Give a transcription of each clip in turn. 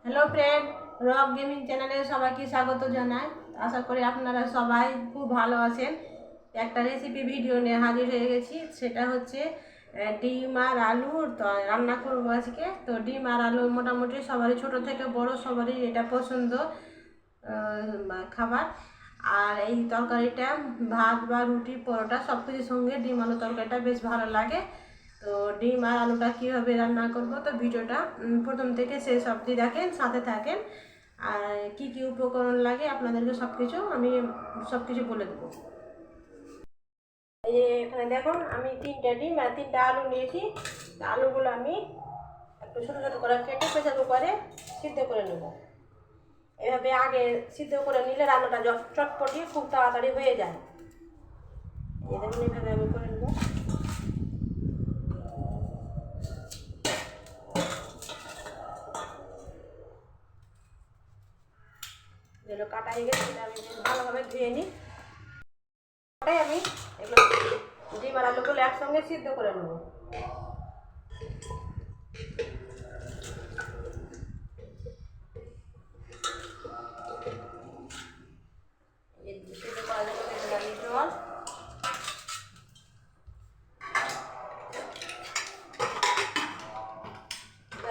Hello friend, rock gaming চ্যানেলে সবাইকে স্বাগত জানাই। আশা করি আপনারা সবাই খুব ভালো আছেন। একটা রেসিপি ভিডিও নিয়ে হাজির হয়ে গেছি, সেটা হচ্ছে ডিম আর আলু রান্না করবো আজকে। তো ডিম আর আলু মোটামুটি সবারই, ছোট থেকে বড় সবারই এটা পছন্দ খাবার। আর এই তরকারিটা ভাত বা রুটি পরোটা সব কিছুর সঙ্গে ডিম আলু তরকারিটা বেশ ভালো লাগে। তো ডিম আর আলুটা কীভাবে রান্না করব, তো ভিডিওটা প্রথম থেকে শেষ অবধি দেখেন, সাথে থাকেন। আর কি কি উপকরণ লাগে আপনাদেরকে সব কিছু বলে দেবো। এই যে এখানে দেখুন, আমি 3টে ডিম আর 3টে আলু নিয়েছি। আলুগুলো আমি একটু ছোটো ছোটো করে কেটে প্রেসার কুকারে সিদ্ধ করে নেব। এভাবে আগে সিদ্ধ করে নিলে রান্নাটা চটপটি খুব তাড়াতাড়ি হয়ে যায়। এই দেখুন, এইভাবে আমি করে নেব। যেগুলো কাটা হয়ে গেছে সেটা আমি ভালোভাবে ধুয়ে নিই। আমি এগুলো ডিম আর আলুগুলো একসঙ্গে সিদ্ধ করে নেব। সিদ্ধ করার জন্য দিয়ে দিলাম জল।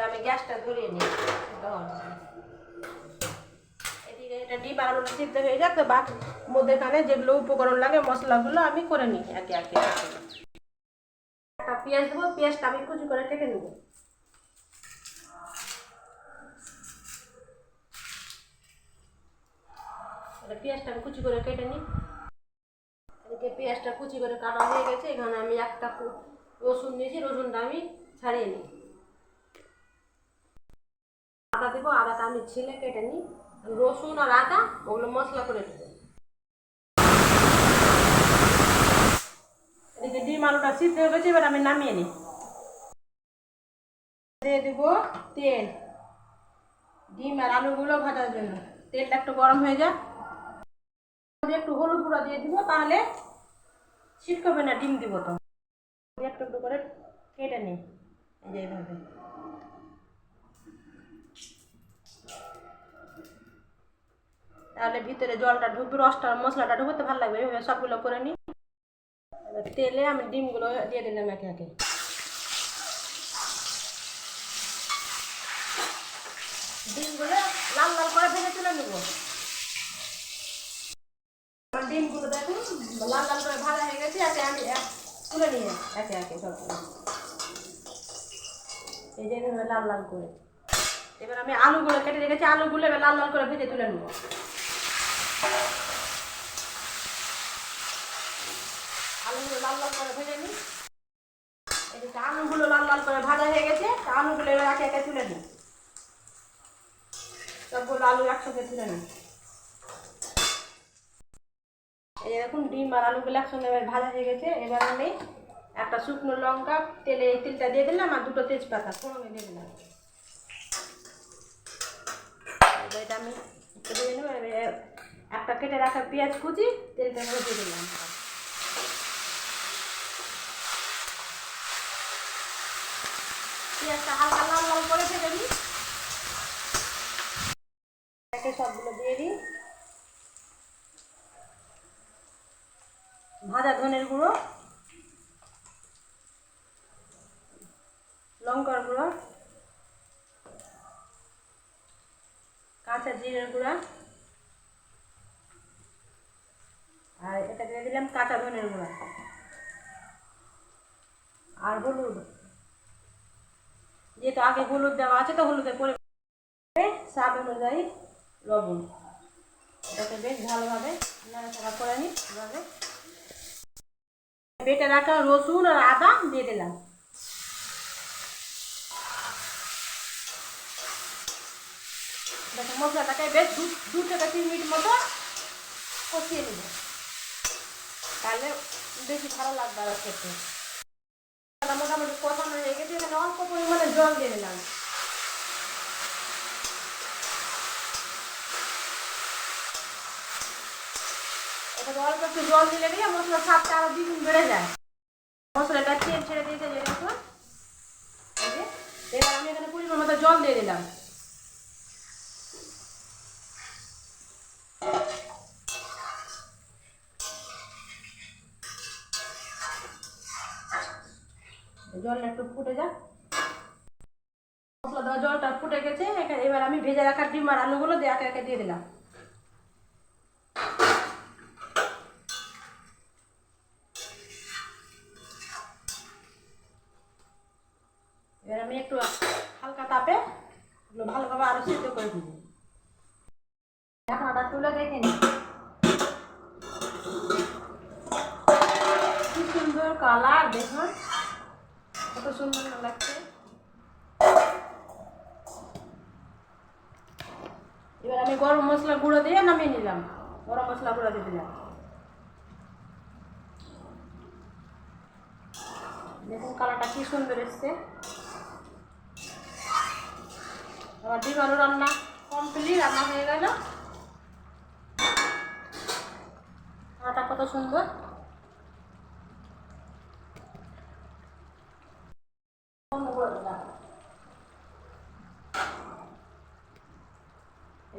আমি গ্যাসটা ধরিয়ে নিই। এদিকে এটা ডিম আর আলুটা সিদ্ধ হয়ে যাক, তো মধ্যেখানে যেগুলো উপকরণ লাগে মশলাগুলো আমি করে নিই একে একে। একটা পেঁয়াজ দেবো, পেঁয়াজটা আমি কুচি করে কেটে নেব। পেঁয়াজটা আমি কুচি করে কেটে নিই। এদিকে পেঁয়াজটা কুচি করে কাটা হয়ে গেছে। এখানে আমি একটা রসুন নিয়েছি, রসুনটা আমি ছাড়িয়ে নিই। আদা দেবো, আদাটা আমি ছিলে কেটে নিই। রসুন আর আদা ওগুলো মশলা করে দেবো। এদিকে ডিম আলুটা সিদ্ধ হয়ে গেছে, এবার আমি নামিয়ে নিই। দিয়ে দেবো তেল, ডিম আর আলুগুলো ভাজার জন্য। তেলটা একটু গরম হয়ে যাক, একটু হলুদ গুঁড়া দিয়ে দিব, তাহলে ছিটকবে না ডিম দিব। তো একটু একটু করে কেটে নিই এইভাবে। তাহলে ভিতরে জলটা ঢুকবে, রসটা মশলাটা ঢুকতে ভালো লাগবে। এইভাবে সবগুলো করে নিই। তেলে আমি ডিমগুলো দিয়ে দিলাম একে একে। ডিমগুলো লাল লাল করে ভেজে তুলে নেব। ডিমগুলো দেখুন লাল লাল করে ভাজা হয়ে গেছে, একে আমি তুলে নিয়ে একে একে সবগুলো এই যে লাল লাল করে। এবার আমি আলুগুলো কেটে রেখেছি, আলুগুলো এবার লাল লাল করে ভেজে তুলে নেব। আলুগুলো লাল লাল করে ভেজে নিই। এদিকে আলুগুলো লাল লাল করে ভাজা হয়ে গেছে, আলুগুলো এবার একে একে তুলে নিই। সবগুলো আলু একসাথে তুলে নিই। এই দেখুন, ডিম আর আলুগুলো একসঙ্গে এবার ভাজা হয়ে গেছে। এবার আমি একটা শুকনো লঙ্কা তেলটা দিয়ে দিলাম, আর 2টো তেজপাতা ফোড়নে দিয়ে দিলাম। এটা আমি দিয়ে নেব। একটা কেটে রাখা পেঁয়াজ কুচি তেলটা দিয়ে দিলাম। পেঁয়াজটা হালকা লাল লাল করে ভেজে নিই। একে সবগুলো দিয়ে দিই। ভাজা ধনের গুঁড়ো, লঙ্কার গুঁড়ো, কাঁচা জিরের গুঁড়া, আর এটা দিয়ে দিলাম কাঁচা ধনের গুঁড়া, আর হলুদ। যেহেতু আগে হলুদ দেওয়া আছে, তো হলুদের পরে স্বাদ অনুযায়ী লবণ। এটাকে বেশ ভালোভাবে নাড়াচাড়া করে নিই। এভাবে বেটে রাখা রসুন আর আদা দিয়ে দিলাম। মশলাটাকে বেশ 2 থেকে 3 মিনিট মতো কষিয়ে নেব, তাহলে বেশি ভালো লাগবে আর খেতে। মোটামুটি কষানো হয়ে গেছে, এখানে অল্প পরিমাণে জল দিয়ে দিলাম। এটাকে অল্প একটু জল দিলে দিয়ে মশলার স্বাদটা আরো 2 গুণ বেড়ে যায়। মশলাটা তেল ছেড়ে দিয়েছে যে দেখুন। এবার আমি এখানে পরিমাণ মতো জল দিয়ে দিলাম। জলটা একটু ফুটে যাক। মশলা দেওয়া জলটা ফুটে গেছে, এবার আমি ভেজে রাখা ডিম আর আলুগুলো দিয়ে একে একে দিয়ে দিলাম। এবার আমি একটু হালকা তাপে ভালোভাবে আরো সিদ্ধ করে দিব। ঢাকনাটা তুলে দেখে নিই, কি সুন্দর কালার, দেখুন কত সুন্দর লাগছে। এবার আমি গরম মশলা গুঁড়ো দিয়ে নামিয়ে নিলাম, গরম মশলা গুঁড়ো দিয়ে দিলাম। দেখুন কালারটা কি সুন্দর এসছে। আমার ডিম আলু রান্না কমপ্লিট, রান্না হয়ে গেল। কালারটা কত সুন্দর।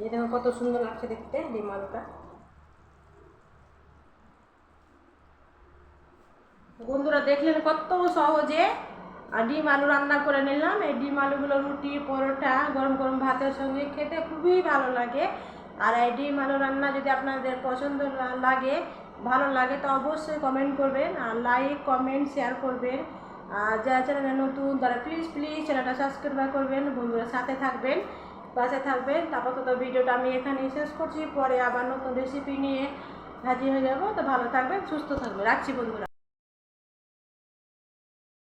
এই দেখুন কত সুন্দর লাগছে দেখতে ডিম আলুটা। বন্ধুরা দেখলেন কত সহজে ডিম আলু রান্না করে নিলাম। এই ডিম আলুগুলো রুটি, পরোটা, গরম গরম ভাতের সঙ্গে খেতে খুবই ভালো লাগে। আর এই ডিম আলু রান্না যদি আপনাদের পছন্দ লাগে, ভালো লাগে, তো অবশ্যই কমেন্ট করবেন, আর লাইক কমেন্ট শেয়ার করবেন। আর যারা চ্যানেলে নতুন তারা প্লিজ চ্যানেলটা সাবস্ক্রাইব করবেন। বন্ধুরা সাথে থাকবেন, পাশে থাকবেন। আপাতত ভিডিওটা আমি এখানেই শেষ করছি, পরে আবার নতুন রেসিপি নিয়ে হাজির হয়ে যাবো। তো ভালো থাকবেন, সুস্থ থাকবেন, রাখছি বন্ধুরা।